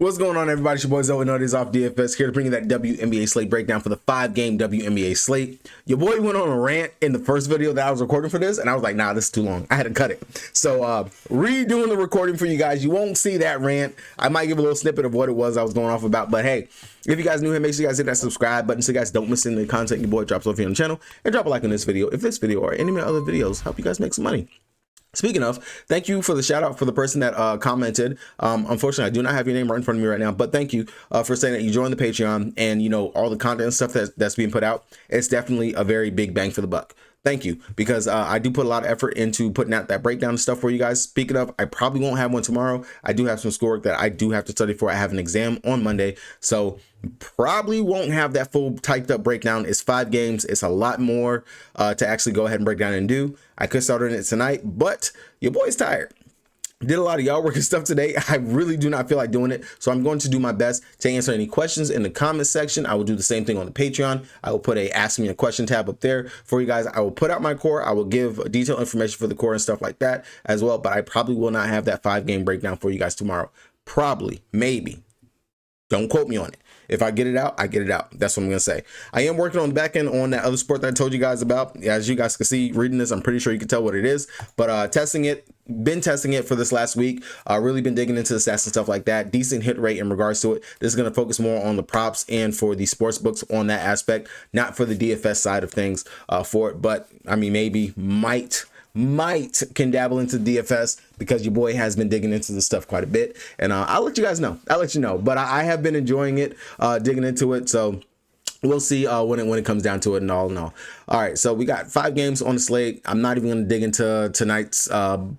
What's going on, everybody? It's your boy Zoe Notice off DFS, here to bring you that WNBA slate breakdown for the 5-game WNBA slate. Your boy went on a rant in the first video that I was recording for this, and I was like, nah, this is too long. I had to cut it. So redoing the recording for you guys. You won't see that rant. I might give a little snippet of what it was I was going off about, but hey, if you guys new here, make sure you guys hit that subscribe button so you guys don't miss any of the content your boy drops off here on the channel, and drop a like on this video if this video or any of my other videos help you guys make some money. Speaking of, thank you for the shout out for the person that commented. Unfortunately, I do not have your name right in front of me right now, but thank you for saying that you joined the Patreon and, you know, all the content and stuff that's being put out. It's definitely a very big bang for the buck. Thank you, because I do put a lot of effort into putting out that breakdown and stuff for you guys. Speaking of, I probably won't have one tomorrow. I do have some schoolwork that I do have to study for. I have an exam on Monday, so probably won't have that full typed up breakdown. It's 5 games. It's a lot more to actually go ahead and break down and do. I could start on it tonight, but your boy's tired. Did a lot of y'all work and stuff today. I really do not feel like doing it, so I'm going to do my best to answer any questions in the comment section. I will do the same thing on the Patreon. I will put a ask me a question tab up there for you guys. I will put out my core. I will give detailed information for the core and stuff like that as well, but I probably will not have that 5-game breakdown for you guys tomorrow. Probably, maybe. Don't quote me on it. If I get it out, I get it out. That's what I'm going to say. I am working on the back end on that other sport that I told you guys about. As you guys can see, reading this, I'm pretty sure you can tell what it is. But testing it, been testing it for this last week. Really been digging into the stats and stuff like that. Decent hit rate in regards to it. This is going to focus more on the props and for the sports books on that aspect, not for the DFS side of things for it. But I mean, maybe, might can dabble into DFS because your boy has been digging into this stuff quite a bit, and I'll let you guys know. I'll let you know, but I have been enjoying it, digging into it, so we'll see when it comes down to it and all in all. All right, so we got 5 games on the slate. I'm not even going to dig into tonight's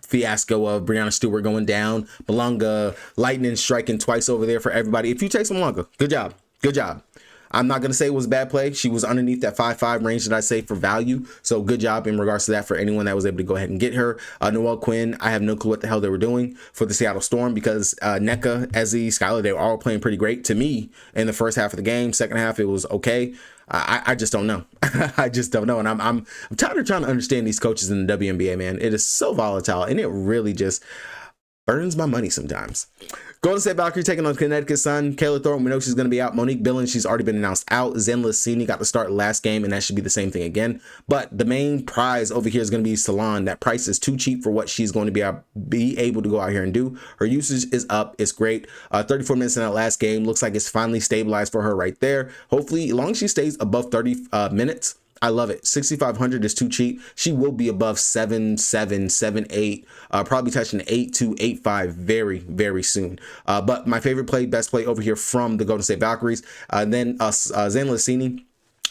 fiasco of Breanna Stewart going down, Malunga lightning striking twice over there for everybody. If you take some longer, good job, good job. I'm not going to say it was a bad play. She was underneath that 5-5 range that I say for value. So good job in regards to that for anyone that was able to go ahead and get her. Noelle Quinn, I have no clue what the hell they were doing for the Seattle Storm, because Nneka, Ezzy, Skylar, they were all playing pretty great to me in the first half of the game. Second half, it was okay. I just don't know. I just don't know. And I'm tired of trying to understand these coaches in the WNBA, man. It is so volatile, and it really just burns my money sometimes. Golden State Valkyries taking on Connecticut Sun. Kayla Thornton, we know she's going to be out. Monique Billings, she's already been announced out. Zen Lassini got to start last game, and that should be the same thing again. But the main prize over here is going to be Salon. That price is too cheap for what she's going to be able to go out here and do. Her usage is up. It's great. 34 minutes in that last game. Looks like it's finally stabilized for her right there. Hopefully, as long as she stays above 30 minutes, I love it. 6,500 is too cheap. She will be above 7.7, 7.8, probably touching 8 to 8.5 very, very soon. But my favorite play, best play over here from the Golden State Valkyries. Then Zen Lassini.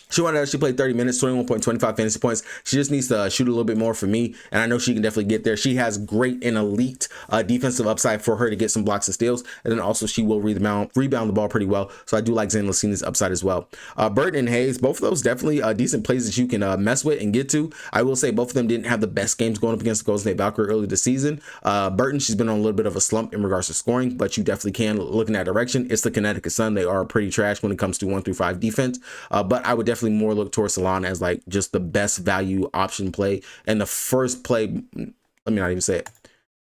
She wanted to actually play 30 minutes, 21.25 fantasy points. She just needs to shoot a little bit more for me, and I know she can definitely get there. She has great and elite defensive upside for her to get some blocks and steals, and then also she will rebound the ball pretty well. So I do like Zen Lassini's upside as well. Burton and Hayes, both of those definitely decent plays that you can mess with and get to. I will say both of them didn't have the best games going up against the Golden State Valkyrie early this season. Burton, she's been on a little bit of a slump in regards to scoring, but you definitely can look in that direction. It's the Connecticut Sun. They are pretty trash when it comes to 1 through 5 defense, but I would definitely more look towards Salon as like just the best value option play. And the first play, let me not even say it,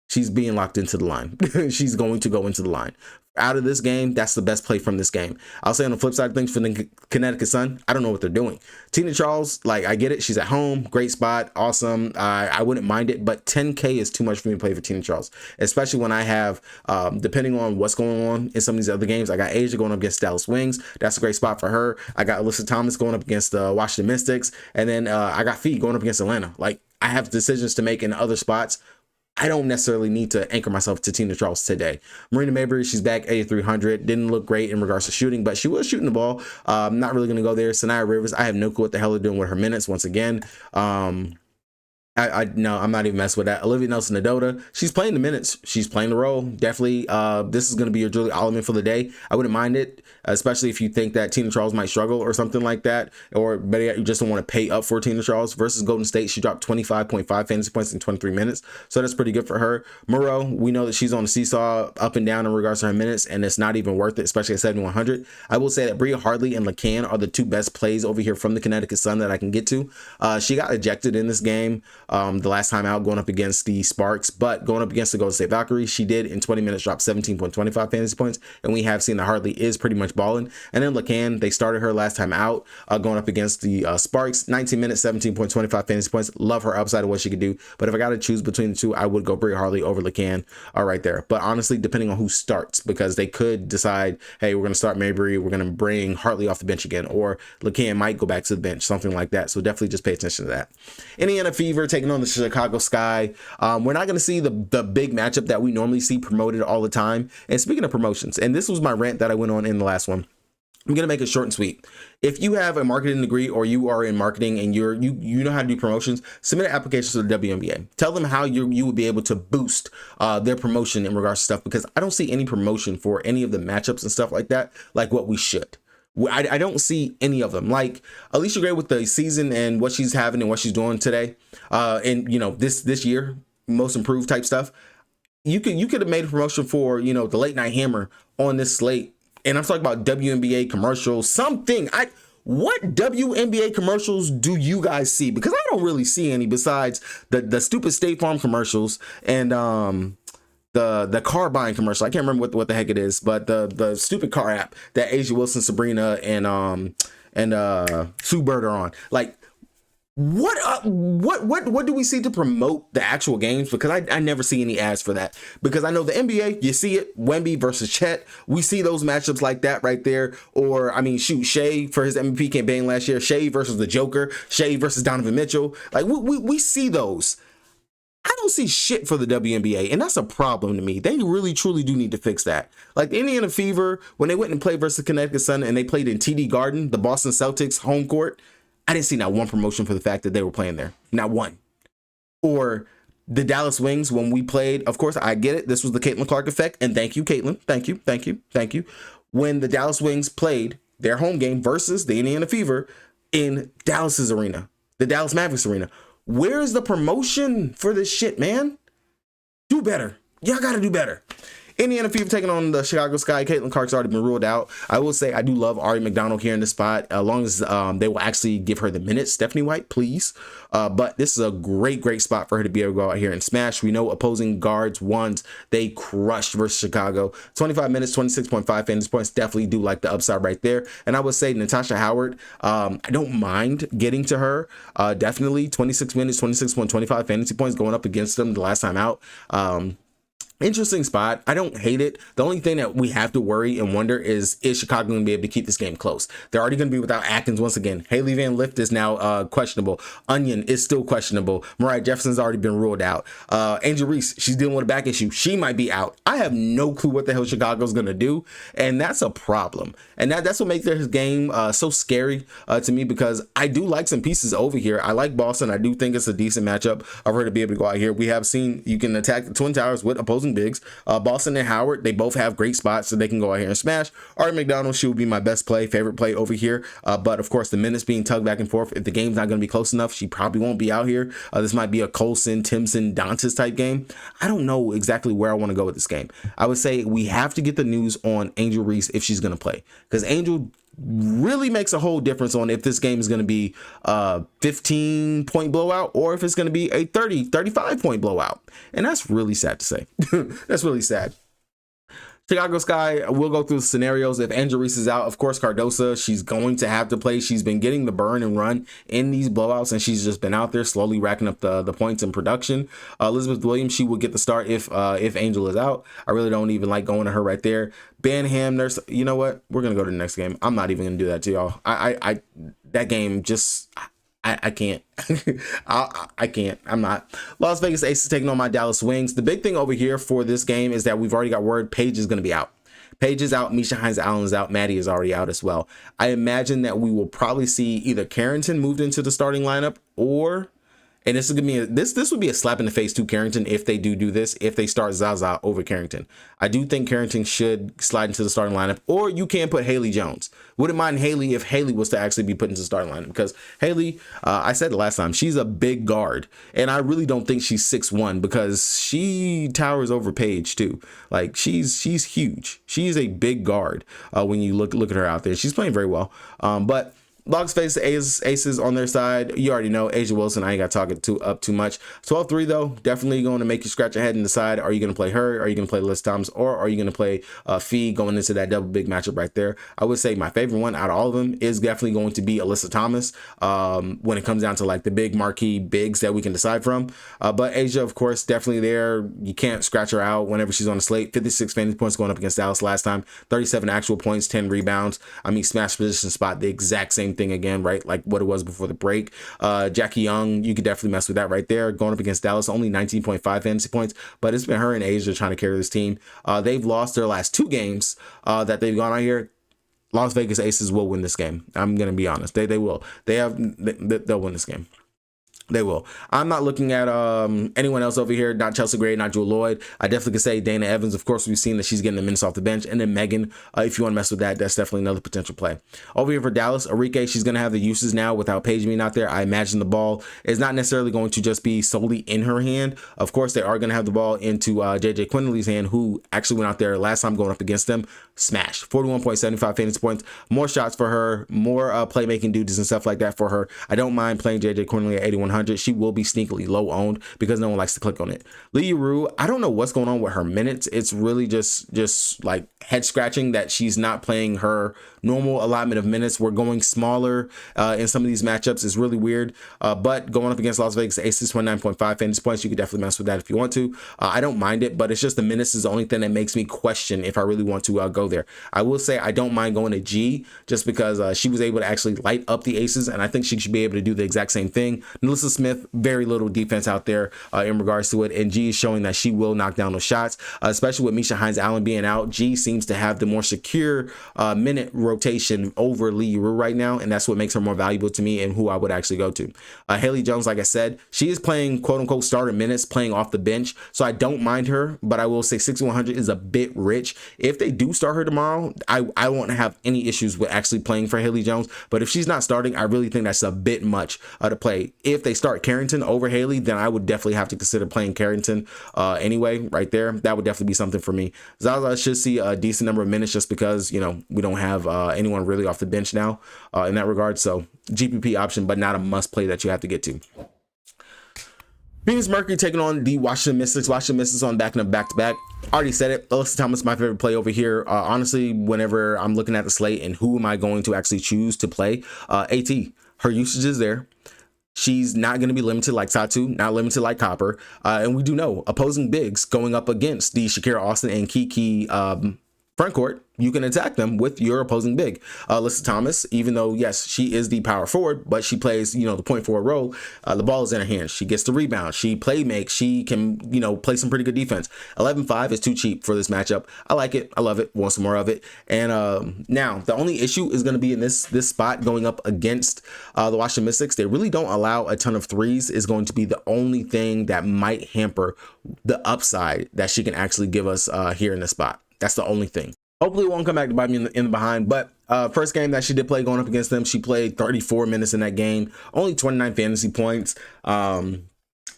she's being locked into the line. She's going to go into the line. Out of this game, that's the best play from this game. I'll say on the flip side of things for the Connecticut Sun, I don't know what they're doing. Tina Charles, like, I get it. She's at home. Great spot. Awesome. I wouldn't mind it, but 10K is too much for me to play for Tina Charles, especially when I have, depending on what's going on in some of these other games, I got Asia going up against Dallas Wings. That's a great spot for her. I got Alyssa Thomas going up against the Washington Mystics. And then I got Fee going up against Atlanta. Like, I have decisions to make in other spots. I don't necessarily need to anchor myself to Tina Charles today. Marina Mabrey, she's back 8,300. Didn't look great in regards to shooting, but she was shooting the ball. Not really going to go there. Sanaya Rivers, I have no clue what the hell they're doing with her minutes once again. No, I'm not even messing with that. Olivia Nelson-Nadota, she's playing the minutes. She's playing the role. Definitely, this is going to be your Julie Alleman for the day. I wouldn't mind it, especially if you think that Tina Charles might struggle or something like that, or better yet, you just don't want to pay up for Tina Charles. Versus Golden State, she dropped 25.5 fantasy points in 23 minutes, so that's pretty good for her. Moreau, we know that she's on the seesaw up and down in regards to her minutes, and it's not even worth it, especially at 7,100. I will say that Bria Hardley and LaCan are the 2 best plays over here from the Connecticut Sun that I can get to. She got ejected in this game. the last time out going up against the Sparks, but going up against the Golden State Valkyries, she did in 20 minutes drop 17.25 fantasy points, and we have seen that Hartley is pretty much balling. And then LaCan, they started her last time out going up against the Sparks, 19 minutes, 17.25 fantasy points. Love her upside of what she could do, but if I got to choose between the two, I would go Brie Hartley over LaCan right there. But honestly, depending on who starts, because they could decide, hey, we're going to start Mayberry, we're going to bring Hartley off the bench again, or LaCan might go back to the bench, something like that. So definitely just pay attention to that. Indiana Fever taking on the Chicago Sky. We're not going to see the big matchup that we normally see promoted all the time. And speaking of promotions, and this was my rant that I went on in the last one, I'm going to make it short and sweet. If you have a marketing degree or you are in marketing and you know how to do promotions, submit an application to the WNBA. Tell them how you would be able to boost their promotion in regards to stuff, because I don't see any promotion for any of the matchups and stuff like that, like what we should. I don't see any of them. Like Alicia Gray with the season and what she's having and what she's doing today, and you know, this year, most improved type stuff. You could have made a promotion for, you know, the Late Night Hammer on this slate. And I'm talking about WNBA commercials, something. What WNBA commercials do you guys see? Because I don't really see any besides the stupid State Farm commercials and the car buying commercial. I can't remember what the heck it is, but the stupid car app that Asia Wilson, Sabrina, and Sue Bird are on. Like, what do we see to promote the actual games? Because I never see any ads for that. Because I know the NBA, you see it, Wemby versus Chet. We see those matchups like that right there. Or, I mean, shoot, Shea for his MVP campaign last year, Shea versus the Joker, Shea versus Donovan Mitchell. Like, we see those. I don't see shit for the WNBA, and that's a problem to me. They really, truly do need to fix that. Like the Indiana Fever, when they went and played versus Connecticut Sun and they played in TD Garden, the Boston Celtics home court, I didn't see not one promotion for the fact that they were playing there. Not one. Or the Dallas Wings, when we played, of course, I get it. This was the Caitlin Clark effect. And thank you, Caitlin. Thank you. When the Dallas Wings played their home game versus the Indiana Fever in Dallas's arena, the Dallas Mavericks arena, where's the promotion for this shit, man? Do better. Y'all got to do better. Indiana Fever taking on the Chicago Sky. Caitlin Clark's already been ruled out. I will say I do love Ari McDonald here in this spot, as long as they will actually give her the minutes. Stephanie White, please. But this is a great spot for her to be able to go out here and smash. We know opposing guards ones, they crushed versus Chicago. 25 minutes, 26.5 fantasy points. Definitely do like the upside right there. And I would say Natasha Howard, I don't mind getting to her. Definitely 26 minutes, 26.25 fantasy points going up against them the last time out. Interesting spot. I don't hate it. The only thing that we have to worry and wonder is Chicago going to be able to keep this game close? They're already going to be without Atkins once again. Haley Van Lift is now questionable. Onion is still questionable. Mariah Jefferson's already been ruled out. Angel Reese, she's dealing with a back issue. She might be out. I have no clue what the hell Chicago's going to do, and that's a problem. And that's what makes their game so scary to me, because I do like some pieces over here. I like Boston. I do think it's a decent matchup of her to be able to go out here. We have seen you can attack the Twin Towers with opposing bigs. Boston and Howard, they both have great spots, so they can go out here and smash. Ari McDonald, she would be my best play, favorite play over here. But of course, the minutes being tugged back and forth. If the game's not going to be close enough, she probably won't be out here. This might be a Colson, Timpson, Dantas type game. I don't know exactly where I want to go with this game. I would say we have to get the news on Angel Reese if she's going to play, because Angel really makes a whole difference on if this game is going to be a 15-point blowout or if it's going to be a 35-point blowout. And that's really sad to say. That's really sad. Chicago Sky, we'll go through the scenarios. If Angel Reese is out, of course, Cardosa, she's going to have to play. She's been getting the burn and run in these blowouts, and she's just been out there slowly racking up the points in production. Elizabeth Williams, she will get the start if Angel is out. I really don't even like going to her right there. Banham, Nurse, you know what? We're going to go to the next game. I'm not even going to do that to y'all. That game just... I can't. I can't. I'm not. Las Vegas Aces taking on my Dallas Wings. The big thing over here for this game is that we've already got word Paige is going to be out. Paige is out. Misha Hines Allen is out. Maddie is already out as well. I imagine that we will probably see either Carrington moved into the starting lineup, or, and this is gonna be this would be a slap in the face to Carrington if they do this, if they start Zaza over Carrington. I do think Carrington should slide into the starting lineup, or you can put Haley Jones. Wouldn't mind Haley if Haley was to actually be put into the starting lineup, because Haley, I said it last time, she's a big guard, and I really don't think she's 6'1", because she towers over Paige too. Like she's huge. She is a big guard when you look at her out there. She's playing very well. But Logs face aces on their side. You already know Asia Wilson. I ain't got to talk it up too much. 12-3 though, definitely going to make you scratch your head and decide, are you going to play her? Are you going to play Liz Thomas? Or are you going to play Fee going into that double big matchup right there? I would say my favorite one out of all of them is definitely going to be Alyssa Thomas when it comes down to like the big marquee bigs that we can decide from. But Asia, of course, definitely there. You can't scratch her out whenever she's on the slate. 56 fantasy points going up against Dallas last time. 37 actual points, 10 rebounds. I mean, smash position spot, the exact same thing again, right? Like what it was before the break. Jackie Young, you could definitely mess with that right there. Going up against Dallas, only 19.5 fantasy points, but it's been her and Asia trying to carry this team. They've lost their last 2 games that they've gone out here. Las Vegas Aces will win this game. I'm going to be honest. They will. They'll win this game. They will. I'm not looking at anyone else over here, not Chelsea Gray, not Jewel Lloyd. I definitely could say Dana Evans. Of course, we've seen that she's getting the minutes off the bench. And then Megan, if you want to mess with that, that's definitely another potential play. Over here for Dallas, Arike, she's going to have the uses now without Paige being out there. I imagine the ball is not necessarily going to just be solely in her hand. Of course, they are going to have the ball into JJ Quinley's hand, who actually went out there last time going up against them. Smash. 41.75 fantasy points. More shots for her. More playmaking duties and stuff like that for her. I don't mind playing JJ Quinley at 8,100. She will be sneakily low owned because no one likes to click on it. Lee Rue, I don't know what's going on with her minutes. It's really just like head scratching that she's not playing her normal allotment of minutes. We're going smaller in some of these matchups. It's really weird. But going up against Las Vegas Aces, 29.5 fantasy points, you could definitely mess with that if you want to. I don't mind it, but it's just the minutes is the only thing that makes me question if I really want to go there. I will say I don't mind going to G just because she was able to actually light up the Aces, and I think she should be able to do the exact same thing. Melissa Smith, very little defense out there in regards to it, and G is showing that she will knock down those shots, especially with Misha Hines-Allen being out. G seems to have the more secure minute rotation over Lee Rue right now, and that's what makes her more valuable to me and who I would actually go to. Haley Jones, like I said, she is playing quote-unquote starter minutes, playing off the bench, so I don't mind her, but I will say 6,100 is a bit rich. If they do start her tomorrow, I won't have any issues with actually playing for Haley Jones, but if she's not starting, I really think that's a bit much to play. If they start Carrington over Haley, then I would definitely have to consider playing Carrington anyway, right there. That would definitely be something for me. Zaza should see a decent number of minutes just because, you know, we don't have anyone really off the bench now in that regard. So GPP option, but not a must play that you have to get to. Venus Mercury taking on the Washington Mystics. Washington Mystics on back-to-back. Already said it. Alyssa Thomas, my favorite play over here. Honestly, whenever I'm looking at the slate and who am I going to actually choose to play, AT, her usage is there. She's not going to be limited like Satu, not limited like Copper. And we do know opposing bigs going up against the Shakira Austin and Kiki front court, you can attack them with your opposing big. Alyssa Thomas, even though, yes, she is the power forward, but she plays, you know, the point forward role. The ball is in her hands. She gets the rebound. She play makes. She can, you know, play some pretty good defense. 11.5 is too cheap for this matchup. I like it. I love it. Want some more of it. And now the only issue is going to be in this spot going up against the Washington Mystics. They really don't allow a ton of threes. Is going to be the only thing that might hamper the upside that she can actually give us here in this spot. That's the only thing. Hopefully it won't come back to bite me in the behind, but first game that she did play going up against them, she played 34 minutes in that game, only 29 fantasy points. Let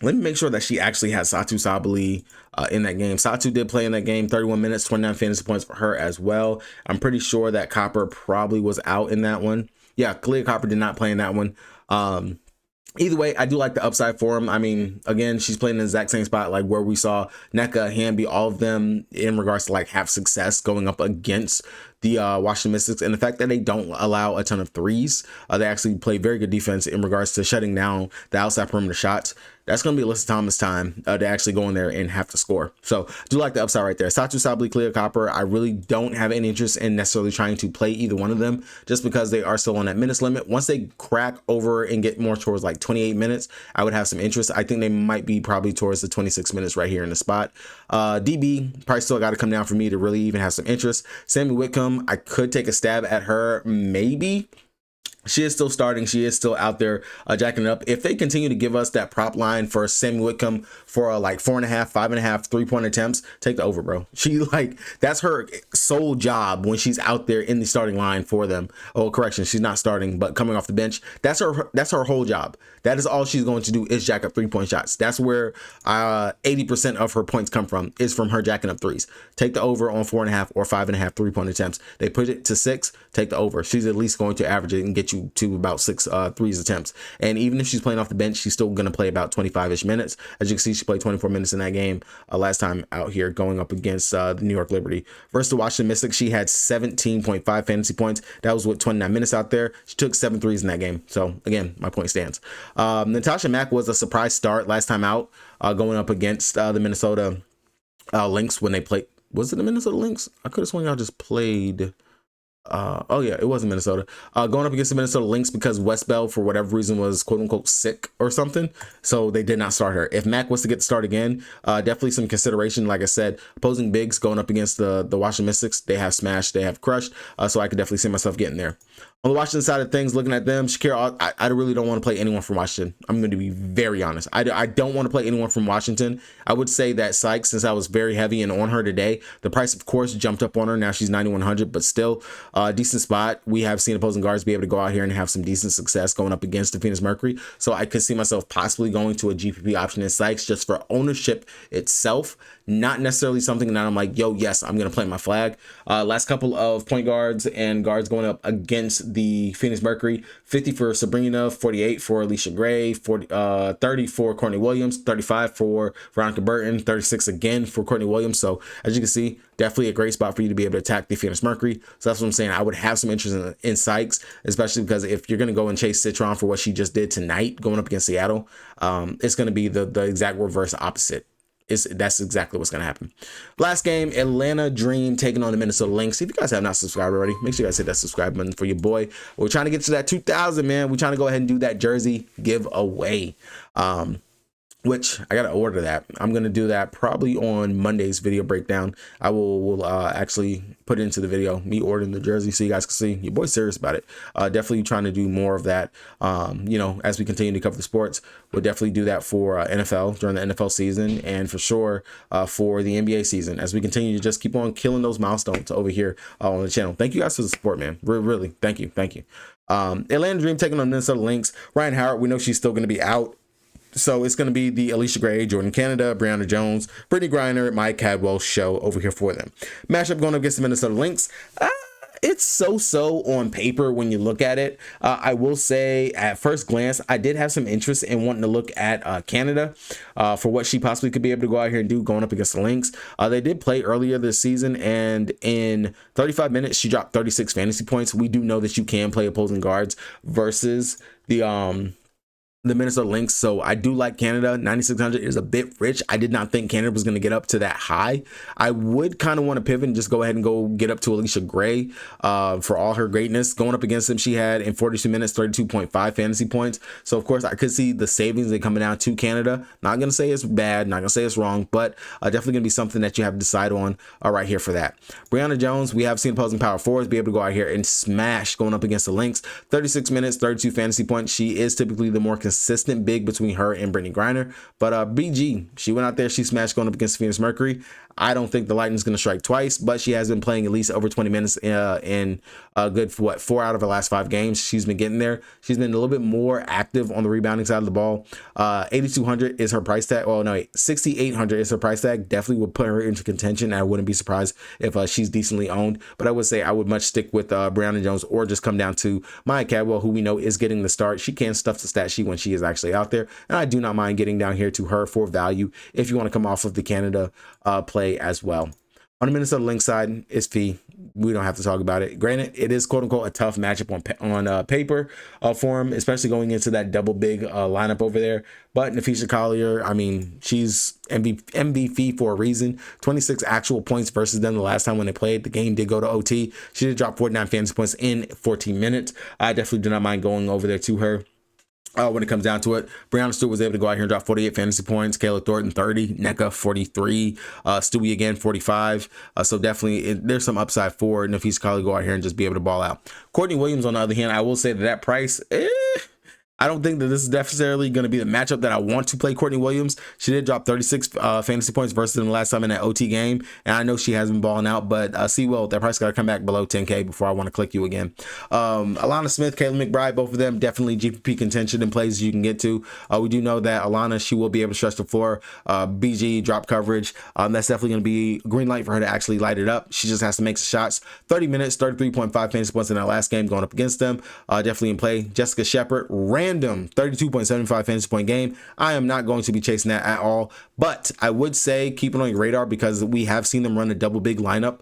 me make sure that she actually has Satu Sabali in that game. Satu did play in that game, 31 minutes, 29 fantasy points for her as well. I'm pretty sure that Copper probably was out in that one. Yeah, Kalia Copper did not play in that one. Either way, I do like the upside for him. I mean, again, she's playing in the exact same spot like where we saw NECA, Hamby, all of them in regards to like have success going up against the Washington Mystics, and the fact that they don't allow a ton of threes. They actually play very good defense in regards to shutting down the outside perimeter shots. That's going to be Alyssa Thomas time to actually go in there and have to score. So do like the upside right there. Satu Sabali, Kalia Copper, I really don't have any interest in necessarily trying to play either one of them just because they are still on that minutes limit. Once they crack over and get more towards like 28 minutes, I would have some interest. I think they might be probably towards the 26 minutes right here in the spot. DB probably still got to come down for me to really even have some interest. Sammy Whitcomb, I could take a stab at her, maybe. She is still starting. She is still out there jacking it up. If they continue to give us that prop line for Sammy Whitcomb for like 4.5, 5.5 3-point attempts, take the over, bro. She like, that's her sole job when she's out there in the starting line for them. Oh, correction, she's not starting, but coming off the bench. That's her whole job. That is all she's going to do is jack up 3-point shots. That's where 80% of her points come from, is from her jacking up threes. Take the over on 4.5 or 5.5 3-point attempts. They put it to 6, take the over. She's at least going to average it and get get you to about 6 threes attempts. And even if she's playing off the bench, she's still going to play about 25-ish minutes. As you can see, she played 24 minutes in that game last time out here going up against the New York Liberty. Versus the Washington Mystics, she had 17.5 fantasy points. That was with 29 minutes out there. She took 7 threes in that game. So again, my point stands. Natasha Mack was a surprise start last time out, going up against the Minnesota Lynx when they played. Was it the Minnesota Lynx? I could have sworn y'all just played. Oh yeah, it wasn't Minnesota. Going up against the Minnesota Lynx because West Bell, for whatever reason, was quote unquote sick or something, so they did not start her. If Mac was to get the start again, definitely some consideration. Like I said, opposing bigs going up against the Washington Mystics, they have smashed, they have crushed, so I could definitely see myself getting there. On the Washington side of things, looking at them, Shakira, I really don't want to play anyone from Washington. I'm going to be very honest. I don't want to play anyone from Washington. I would say that Sykes, since I was very heavy and on her today, the price, of course, jumped up on her. Now she's 9,100, but still a decent spot. We have seen opposing guards be able to go out here and have some decent success going up against the Phoenix Mercury. So I could see myself possibly going to a GPP option in Sykes just for ownership itself. Not necessarily something that I'm like, yo, yes, I'm going to plant my flag. Last couple of point guards and guards going up against the Phoenix Mercury: 50 for Sabrina, 48 for Alicia Gray, 30 for Courtney Williams, 35 for Veronica Burton, 36 again for Courtney Williams. So as you can see, definitely a great spot for you to be able to attack the Phoenix Mercury. So that's what I'm saying. I would have some interest in Sykes, especially because if you're going to go and chase Citron for what she just did tonight going up against Seattle, it's going to be the exact reverse opposite. That's exactly what's going to happen. Last game, Atlanta Dream taking on the Minnesota Lynx. If you guys have not subscribed already, make sure you guys hit that subscribe button for your boy. We're trying to get to that 2,000, man. We're trying to go ahead and do that jersey giveaway. Which I got to order that. I'm going to do that probably on Monday's video breakdown. I will actually put it into the video, me ordering the jersey, so you guys can see your boy's serious about it. Definitely trying to do more of that. You know, as we continue to cover the sports, we'll definitely do that for NFL during the NFL season, and for sure for the NBA season, as we continue to just keep on killing those milestones over here on the channel. Thank you guys for the support, man. Really, thank you. Atlanta Dream taking on Minnesota Lynx. Ryan Howard, we know she's still going to be out. So it's going to be the Alicia Gray, Jordan Canada, Brianna Jones, Brittany Griner, Mike Cadwell show over here for them. Matchup going up against the Minnesota Lynx. It's so on paper when you look at it. I will say at first glance, I did have some interest in wanting to look at Canada for what she possibly could be able to go out here and do going up against the Lynx. They did play earlier this season, and in 35 minutes, she dropped 36 fantasy points. We do know that you can play opposing guards versus the Minnesota Lynx, so I do like Canada. 9,600 is a bit rich. I did not think Canada was going to get up to that high. I would kind of want to pivot and just go ahead and go get up to Alicia Gray for all her greatness. Going up against him, she had in 42 minutes 32.5 fantasy points. So of course I could see the savings that coming down to Canada. Not going to say it's bad, not going to say it's wrong, but definitely going to be something that you have to decide on right here for that. Brianna Jones, we have seen opposing power forwards be able to go out here and smash going up against the Lynx. 36 minutes, 32 fantasy points. She is typically the more consistent big between her and Brittany Griner, but BG, she went out there, she smashed going up against Phoenix Mercury. I don't think the Lightning's going to strike twice, but she has been playing at least over 20 minutes in a good, 4 out of her last 5 games. She's been getting there. She's been a little bit more active on the rebounding side of the ball. 8,200 is her price tag. Oh, no, 6,800 is her price tag. Definitely would put her into contention. I wouldn't be surprised if she's decently owned, but I would say I would much stick with Brianna Jones, or just come down to Maya Cadwell, who we know is getting the start. She can stuff the stat sheet when she is actually out there, and I do not mind getting down here to her for value if you want to come off of the Canada play as well. On the Minnesota Lynx side, it's fee. We don't have to talk about it. Granted, it is quote unquote a tough matchup on paper for him, especially going into that double big lineup over there. But Nafisha Collier, I mean, she's MVP for a reason. 26 actual points versus them the last time when they played. The game did go to OT. She did drop 49 fantasy points in 14 minutes. I definitely do not mind going over there to her. When it comes down to it, Brianna Stewart was able to go out here and drop 48 fantasy points. Kayla Thornton 30, NECA 43, Stewie again 45. So definitely there's some upside for Nafisa Collier to go out here and just be able to ball out. Courtney Williams, on the other hand, I will say that price, I don't think that this is necessarily going to be the matchup that I want to play Courtney Williams. She did drop 36 fantasy points versus them last time in that OT game, and I know she has been balling out, but Will, that price got to come back below 10K before I want to click you again. Alana Smith, Kayla McBride, both of them definitely GPP contention in places you can get to. We do know that Alana, she will be able to stretch the floor, BG, drop coverage. That's definitely going to be green light for her to actually light it up. She just has to make some shots. 30 minutes, 33.5 fantasy points in that last game going up against them. Definitely in play. Jessica Shepard, random 32.75 fantasy point game. I am not going to be chasing that at all, but I would say keep it on your radar because we have seen them run a double big lineup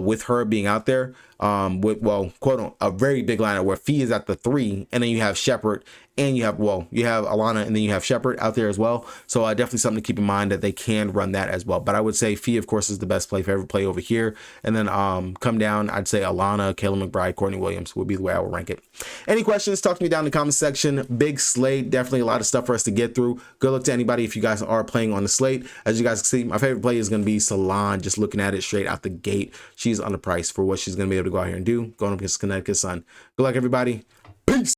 with her being out there. With, well, quote on a very big lineup where Fee is at the 3, and then you have Shepard, and you have Alana, and then you have Shepard out there as well. So definitely something to keep in mind that they can run that as well. But I would say Fee, of course, is the best play, favorite play over here. And then come down, I'd say Alana, Kayla McBride, Courtney Williams would be the way I would rank it. Any questions? Talk to me down in the comment section. Big slate, definitely a lot of stuff for us to get through. Good luck to anybody if you guys are playing on the slate. As you guys can see, my favorite play is going to be Salon. Just looking at it straight out the gate, she's underpriced for what she's going to be able to go out here and do, going up against Connecticut Sun. Good luck, everybody. Peace.